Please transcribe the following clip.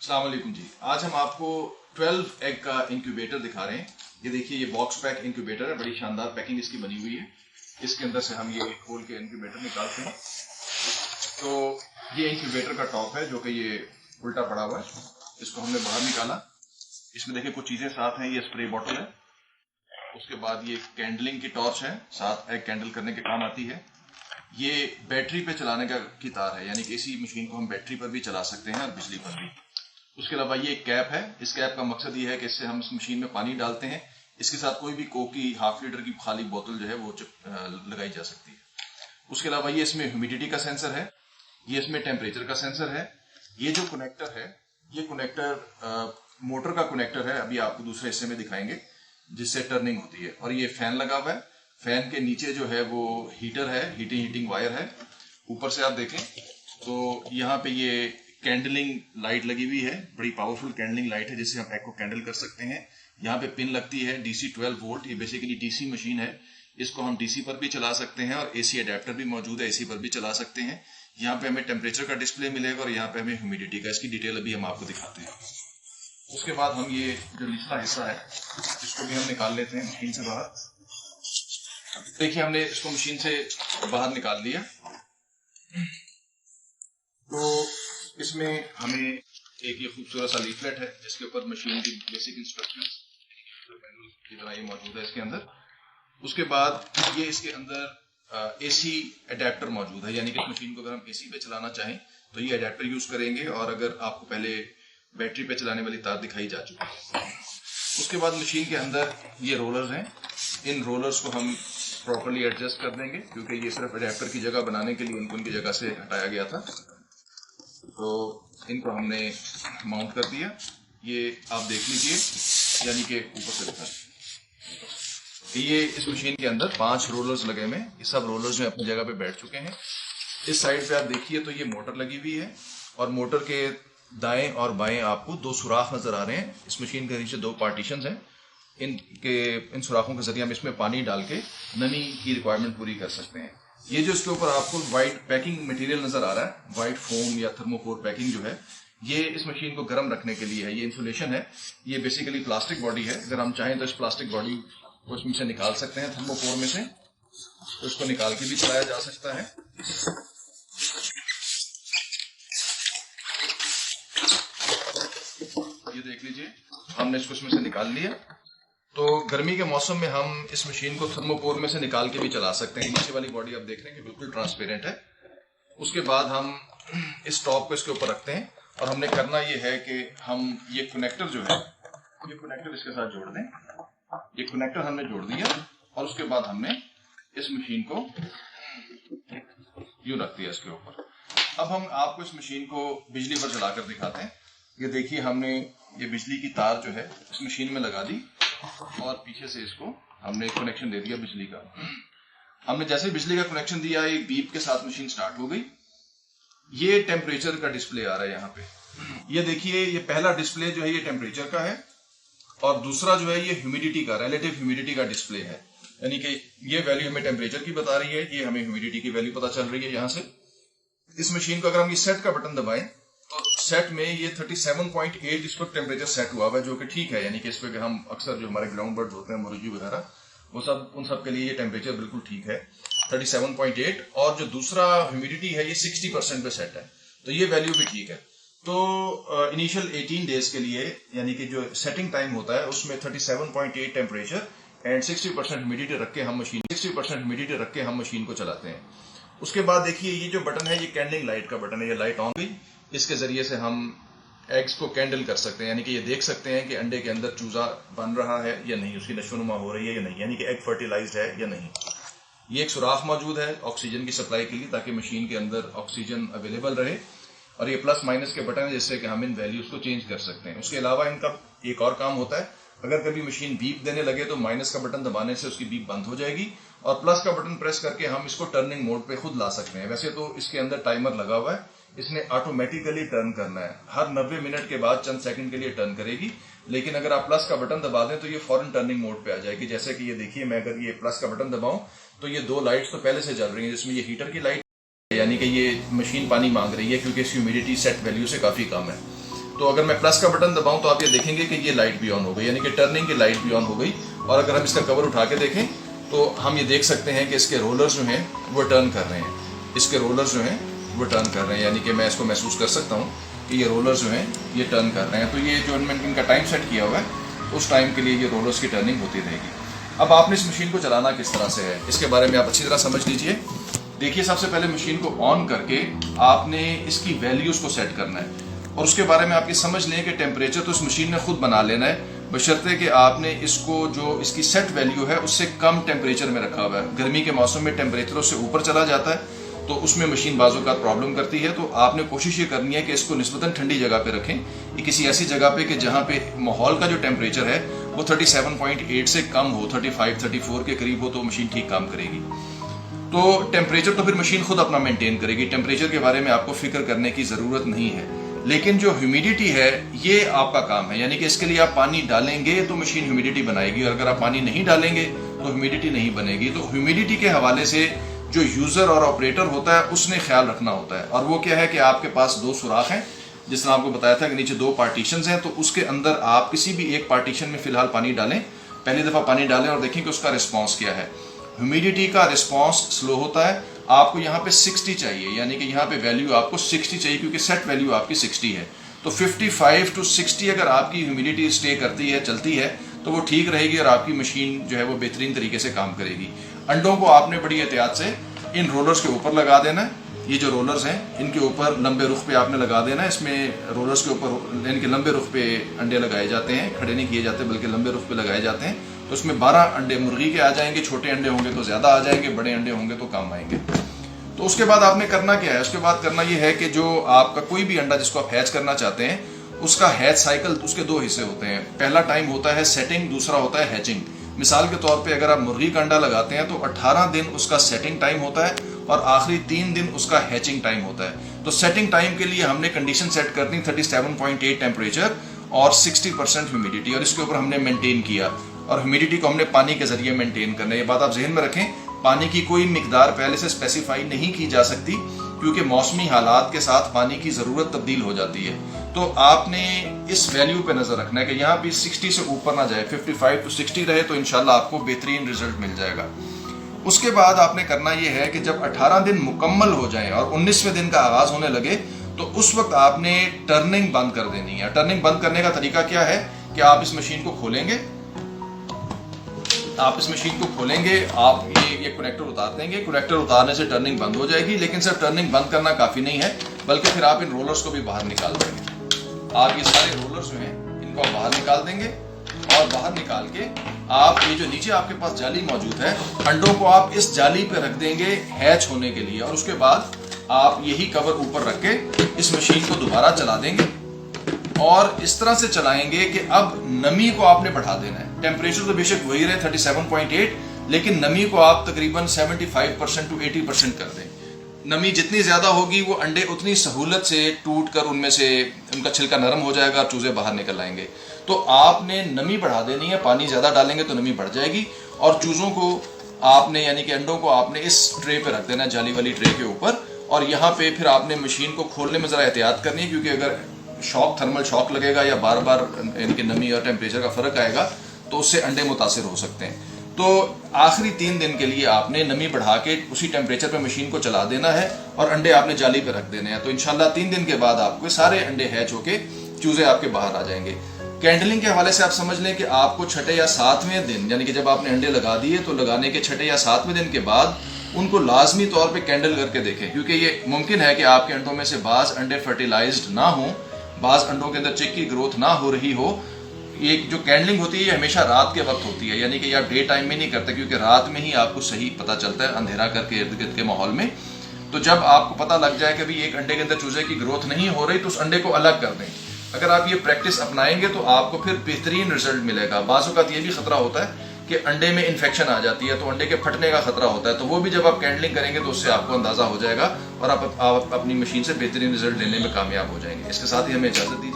अस्सलाम वालेकुम जी। आज हम आपको 12 एग का इंक्यूबेटर दिखा रहे हैं। ये देखिए, ये बॉक्स पैक इंक्यूबेटर है। बड़ी शानदार पैकिंग इसकी बनी हुई है। इसके अंदर से हम ये खोल के इंक्यूबेटर निकालते हैं। तो ये इंक्यूबेटर का टॉप है जो कि ये उल्टा पड़ा हुआ है। इसको हमने बाहर निकाला। इसमें देखिए कुछ चीजें साथ हैं। ये स्प्रे बॉटल है। उसके बाद ये कैंडलिंग की टॉर्च है, साथ एग कैंडल करने के काम आती है। ये बैटरी पे चलाने की तार है, यानी कि इसी मशीन को हम बैटरी पर भी चला सकते हैं और बिजली पर भी। उसके अलावा ये एक कैप है। इस कैप का मकसद ये है कि इससे हम इस मशीन में पानी डालते हैं। इसके साथ कोई भी कोक की हाफ लीटर की खाली बोतल जो है वो लगाई जा सकती है। उसके अलावा ये इसमें ह्यूमिडिटी का सेंसर है। ये इसमें टेम्परेचर का सेंसर है। ये जो कनेक्टर है, ये कनेक्टर मोटर का कनेक्टर है। अभी आपको दूसरे हिस्से में दिखाएंगे जिससे टर्निंग होती है। और ये फैन लगा हुआ है। फैन के नीचे जो है वो हीटर है, हीटिंग वायर है। ऊपर से आप देखें तो यहाँ पे ये कैंडलिंग लाइट लगी हुई है। बड़ी पावरफुल कैंडलिंग लाइट है जिससे हम एग को कैंडल कर सकते हैं। यहाँ पे पिन लगती है DC 12 वोल्ट। ये बेसिकली DC मशीन है। इसको हम DC पर भी चला सकते हैं और AC अडेप्टर भी मौजूद है, AC पर भी चला सकते हैं। यहाँ पे हमें टेम्परेचर का डिस्प्ले मिलेगा और यहाँ पे हमें ह्यूमिडिटी का। इसकी डिटेल अभी हम आपको दिखाते हैं। उसके बाद हम ये जो निचला हिस्सा है इसको भी हम निकाल लेते हैं मशीन से बाहर। देखिए, हमने इसको मशीन से बाहर निकाल लिया। तो इसमें हमें एक ये खूबसूरत सा लीफलेट है जिसके ऊपर मशीन की बेसिक इंस्ट्रक्शंस की तरह ये मौजूद है इसके अंदर। उसके बाद ये इसके अंदर AC अडेप्टर मौजूद है, यानी कि इस मशीन को अगर हम AC पे चलाना चाहें तो ये अडेप्टर यूज करेंगे। और अगर आपको पहले बैटरी पे चलाने वाली तार दिखाई जा चुकी है। उसके बाद मशीन के अंदर ये रोलर्स हैं। इन रोलर्स को हम प्रॉपर्ली एडजस्ट कर देंगे क्योंकि ये सिर्फ अडेप्टर की जगह बनाने के लिए इनको उनकी जगह से हटाया गया था। तो इनको हमने माउंट कर दिया। ये आप देख लीजिए, यानी कि ऊपर से दिखा। ये इस मशीन के अंदर 5 रोलर्स लगे हुए हैं। ये सब रोलर्स जो अपनी जगह पे बैठ चुके हैं। इस साइड पे आप देखिए तो ये मोटर लगी हुई है और मोटर के दाएं और बाएं आपको 2 सुराख नजर आ रहे हैं। इस मशीन के नीचे 2 पार्टीशंस हैं। इन सुराखों के जरिए हम इसमें पानी डाल के नमी की रिक्वायरमेंट पूरी कर सकते हैं। ये जो इसके ऊपर आपको व्हाइट पैकिंग मटेरियल नजर आ रहा है, व्हाइट फोम या थर्मोकोर पैकिंग जो है, ये इस मशीन को गर्म रखने के लिए है। ये इंसुलेशन है। ये बेसिकली प्लास्टिक बॉडी है। अगर हम चाहें तो इस प्लास्टिक बॉडी को इसमें से निकाल सकते हैं, थर्मोकोर में से। तो इसको निकाल के भी चलाया जा सकता है। ये देख लीजिए, हमने इसको इसमें से निकाल लिया। तो गर्मी के मौसम में हम इस मशीन को थर्मोकोर में से निकाल के भी चला सकते हैं। नीचे वाली बॉडी आप देख रहे हैं कि बिल्कुल ट्रांसपेरेंट है। उसके बाद हम इस टॉप को इसके ऊपर रखते हैं और हमने करना ये है कि हम ये कनेक्टर जो है, ये कनेक्टर इसके साथ जोड़ दें। ये कनेक्टर हमने जोड़ दिया और उसके बाद हमने इस मशीन को यूं रख दिया इसके ऊपर। अब हम आपको इस मशीन को बिजली पर चलाकर दिखाते हैं। ये देखिए, हमने ये बिजली की तार जो है इस मशीन में लगा दी और पीछे से इसको हमने कनेक्शन दे दिया बिजली का। हमने जैसे बिजली का कनेक्शन दिया, एक बीप के साथ मशीन स्टार्ट हो गई। ये टेम्परेचर का डिस्प्ले आ रहा है यहाँ पे। ये देखिए, ये पहला डिस्प्ले जो है ये टेम्परेचर का है और दूसरा जो है ये ह्यूमिडिटी का, रिलेटिव ह्यूमिडिटी का डिस्प्ले है। यानी कि ये वैल्यू हमें टेम्परेचर की बता रही है, ये हमें ह्यूमिडिटी की वैल्यू पता चल रही है यहाँ से। इस मशीन को अगर हम ये सेट का बटन दबाएं तो सेट में ये 37.8 इस पर टेम्परेचर सेट हुआ है, जो कि ठीक है। यानी कि इस पे हम अक्सर जो हमारे ग्राउंड बर्ड्स होते हैं, मुर्गी वगैरह, वो सब, उन सब के लिए ये टेम्परेचर बिल्कुल ठीक है, 37.8। और जो दूसरा ह्यूमिडिटी है ये 60% पे सेट है, तो ये वैल्यू भी ठीक है। तो इनिशियल 18 डेज के लिए, यानी कि जो सेटिंग टाइम होता है उसमें 37.8 टेम्परेचर एंड 60% ह्यूमिडिटी रख के हम मशीन को चलाते हैं। उसके बाद देखिए, ये जो बटन है ये कैंडलिंग लाइट का बटन है। ये लाइट ऑन गई। इसके जरिए से हम एग्स को कैंडल कर सकते हैं, यानी कि ये देख सकते हैं कि अंडे के अंदर चूजा बन रहा है या नहीं, उसकी नशोनुमा हो रही है या नहीं, यानी कि एग फर्टिलाइज्ड है या नहीं। ये एक सुराख मौजूद है ऑक्सीजन की सप्लाई के लिए, ताकि मशीन के अंदर ऑक्सीजन अवेलेबल रहे। और ये प्लस माइनस के बटन है जिससे कि हम इन वैल्यूज को चेंज कर सकते हैं। उसके अलावा इनका एक और काम होता है, अगर कभी मशीन बीप देने लगे तो माइनस का बटन दबाने से उसकी बीप बंद हो जाएगी और प्लस का बटन प्रेस करके हम इसको टर्निंग मोड पे खुद ला सकते हैं। वैसे तो इसके अंदर टाइमर लगा हुआ है, इसने ऑटोमेटिकली टर्न करना है। हर 90 मिनट के बाद चंद सेकंड के लिए टर्न करेगी, लेकिन अगर आप प्लस का बटन दबा दें तो ये फौरन टर्निंग मोड पे आ जाएगी। जैसे कि ये देखिए, मैं अगर ये प्लस का बटन दबाऊं तो ये 2 लाइट्स तो पहले से जल रही हैं, जिसमें ये हीटर की लाइट, यानी कि ये मशीन पानी मांग रही है क्योंकि इसकी ह्यूमिडिटी सेट वैल्यू से काफी कम है। तो अगर मैं प्लस का बटन दबाऊं तो आप ये देखेंगे कि ये लाइट भी ऑन हो गई, यानी कि टर्निंग की लाइट भी ऑन हो गई। और अगर हम इसका कवर उठा के देखें तो हम ये देख सकते हैं कि इसके रोलर्स जो हैं वो टर्न कर रहे हैं, इसके रोलर्स जो हैं वो टर्न कर रहे हैं, यानी कि मैं इसको महसूस कर सकता हूँ कि ये रोलर्स जो हैं ये टर्न कर रहे हैं। तो ये जो इनका टाइम सेट किया हुआ है उस टाइम के लिए ये रोलर्स की टर्निंग होती रहेगी। अब आपने इस मशीन को चलाना किस तरह से है, इसके बारे में आप अच्छी तरह समझ लीजिए। देखिए, सबसे पहले मशीन को ऑन करके आपने इसकी वैल्यूज को सेट करना है और उसके बारे में आप ये समझ लें कि टेम्परेचर तो इस मशीन ने खुद बना लेना है, बशर्ते कि आपने इसको जो इसकी सेट वैल्यू है उससे कम टेम्परेचर में रखा हुआ है। गर्मी के मौसम में टेम्परेचर उससे ऊपर चला जाता है तो उसमें मशीन बाजू का प्रॉब्लम करती है। तो आपने कोशिश ये करनी है कि इसको निस्बतन ठंडी जगह पे रखें, ये किसी ऐसी जगह पे कि जहाँ पे माहौल का जो टेम्परेचर है वो 37.8 से कम हो, 35-34 के करीब हो, तो मशीन ठीक काम करेगी। तो टेम्परेचर तो फिर मशीन खुद अपना मेंटेन करेगी, टेम्परेचर के बारे में आपको फिक्र करने की ज़रूरत नहीं है। लेकिन जो ह्यूमिडिटी है ये आपका काम है, यानी कि इसके लिए आप पानी डालेंगे तो मशीन ह्यूमिडिटी बनाएगी और अगर आप पानी नहीं डालेंगे तो ह्यूमिडिटी नहीं बनेगी। तो ह्यूमिडिटी के हवाले से जो यूज़र और ऑपरेटर होता है उसने ख्याल रखना होता है, और वो क्या है कि आपके पास दो सुराख हैं, जिस तरह आपको बताया था कि नीचे दो पार्टीशंस हैं, तो उसके अंदर आप किसी भी एक पार्टीशन में फ़िलहाल पानी डालें, पहली दफ़ा पानी डालें और देखें कि उसका रिस्पॉन्स क्या है। ह्यूमिडिटी का रिस्पॉन्स स्लो होता है, आपको यहाँ पे 60 चाहिए, यानी कि यहाँ पे वैल्यू आपको 60 चाहिए क्योंकि सेट वैल्यू आपकी 60 है। तो 55 to 60 अगर आपकी ह्यूमिडिटी स्टे करती है, चलती है, तो वो ठीक रहेगी और आपकी मशीन जो है वो बेहतरीन तरीके से काम करेगी। अंडों को आपने बड़ी एहतियात से इन रोलर्स के ऊपर लगा देना है। ये जो रोलर्स हैं इनके ऊपर लंबे रुख पे आपने लगा देना है। इसमें रोलर्स के ऊपर इनके लंबे रुख पे अंडे लगाए जाते हैं, खड़े नहीं किए जाते बल्कि लंबे रुख पे लगाए जाते हैं। तो उसमें 12 अंडे मुर्गी के आ जाएंगे, छोटे अंडे होंगे तो ज़्यादा आ जाएंगे, बड़े अंडे होंगे तो कम आएंगे। तो उसके बाद आपने करना क्या है, उसके बाद करना ये है कि जो आपका कोई भी अंडा जिसको आप हैच करना चाहते हैं उसका हैच साइकिल, उसके दो हिस्से होते हैं। पहला टाइम होता है सेटिंग, दूसरा होता है हैचिंग। मिसाल के तौर पे अगर आप मुर्गी का अंडा लगाते हैं तो 18 दिन उसका सेटिंग टाइम होता है और आखिरी 3 दिन उसका हैचिंग टाइम होता है। तो सेटिंग टाइम के लिए हमने कंडीशन सेट करनी 37.8 टेम्परेचर और 60% ह्यूमिडिटी, और इसके ऊपर हमने मेंटेन किया। और ह्यूमिडिटी को हमने पानी के जरिए मेंटेन करना है। ये बात आप जहन में रखें, पानी की कोई मिकदार पहले से स्पेसिफाई नहीं की जा सकती क्योंकि मौसमी हालात के साथ पानी की ज़रूरत तब्दील हो जाती है। तो आपने इस वैल्यू पे नज़र रखना है कि यहाँ भी 60 से ऊपर ना जाए, 55 to 60 रहे तो इंशाल्लाह आपको बेहतरीन रिजल्ट मिल जाएगा। उसके बाद आपने करना ये है कि जब 18 दिन मुकम्मल हो जाएं और 19वें दिन का आगाज़ होने लगे तो उस वक्त आपने टर्निंग बंद कर देनी है। टर्निंग बंद करने का तरीका क्या है कि आप इस मशीन को खोलेंगे, आप इस मशीन को खोलेंगे, आप ये कनेक्टर उतार देंगे। कनेक्टर उतारने से टर्निंग बंद हो जाएगी, लेकिन सिर्फ टर्निंग बंद करना काफ़ी नहीं है बल्कि फिर आप इन रोलर्स को भी बाहर निकाल देंगे। आप ये सारे रोलर्स जो हैं इनको आप बाहर निकाल देंगे और बाहर निकाल के आप ये जो नीचे आपके पास जाली मौजूद है, अंडों को आप इस जाली पे रख देंगे हैच होने के लिए, और उसके बाद आप यही कवर ऊपर रख के इस मशीन को दोबारा चला देंगे और इस तरह से चलाएंगे कि अब नमी को आपने बढ़ा देना है। टेम्परेचर तो बेशक वही रहे 37.8, लेकिन नमी को आप तकरीबन 75% to 80% कर दें। नमी जितनी ज़्यादा होगी वो अंडे उतनी सहूलत से टूट कर उनमें से उनका छिलका नरम हो जाएगा और चूज़े बाहर निकल आएंगे। तो आपने नमी बढ़ा देनी है, पानी ज़्यादा डालेंगे तो नमी बढ़ जाएगी और चूज़ों को आपने यानी कि अंडों को आपने इस ट्रे पे रख देना, जाली वाली ट्रे के ऊपर, और यहाँ पे फिर आपने मशीन को खोलने में ज़रा एहतियात करनी है क्योंकि अगर थर्मल शॉक लगेगा या बार बार इनके नमी और टेम्परेचर का फ़र्क आएगा तो उससे अंडे मुतासिर हो सकते हैं। तो आखिरी 3 दिन के लिए आपने नमी बढ़ा के उसी टेम्परेचर पे मशीन को चला देना है और अंडे आपने जाली पे रख देने हैं। तो इंशाल्लाह 3 दिन के बाद आपके सारे अंडे हैच होके चूजे आपके बाहर आ जाएंगे। कैंडलिंग के हवाले से आप समझ लें कि आपको 6ठे या 7वें दिन, यानी कि जब आपने अंडे लगा दिए तो लगाने के 6ठे या 7वें दिन के बाद उनको लाजमी तौर पे कैंडल करके देखें, क्योंकि ये मुमकिन है कि आपके अंडों में से बाज़ अंडे फर्टिलाइज्ड ना हों, बाज़ अंडों के अंदर चिक की ग्रोथ ना हो रही हो। ये जो कैंडलिंग होती है ये हमेशा रात के वक्त होती है, यानी कि आप डे टाइम में नहीं करते क्योंकि रात में ही आपको सही पता चलता है अंधेरा करके इर्द गिर्द के माहौल में। तो जब आपको पता लग जाए कि भाई एक अंडे के अंदर चूजे की ग्रोथ नहीं हो रही तो उस अंडे को अलग कर दें। अगर आप ये प्रैक्टिस अपनाएंगे तो आपको फिर बेहतरीन रिजल्ट मिलेगा। बाज़ औक़ात ये भी खतरा होता है कि अंडे में इन्फेक्शन आ जाती है तो अंडे के फटने का खतरा होता है, तो वो भी जब आप कैंडलिंग करेंगे तो उससे आपको अंदाज़ा हो जाएगा और आप अपनी मशीन से बेहतरीन रिजल्ट लेने में कामयाब हो जाएंगे। इसके साथ ही हमें इजाज़त दी।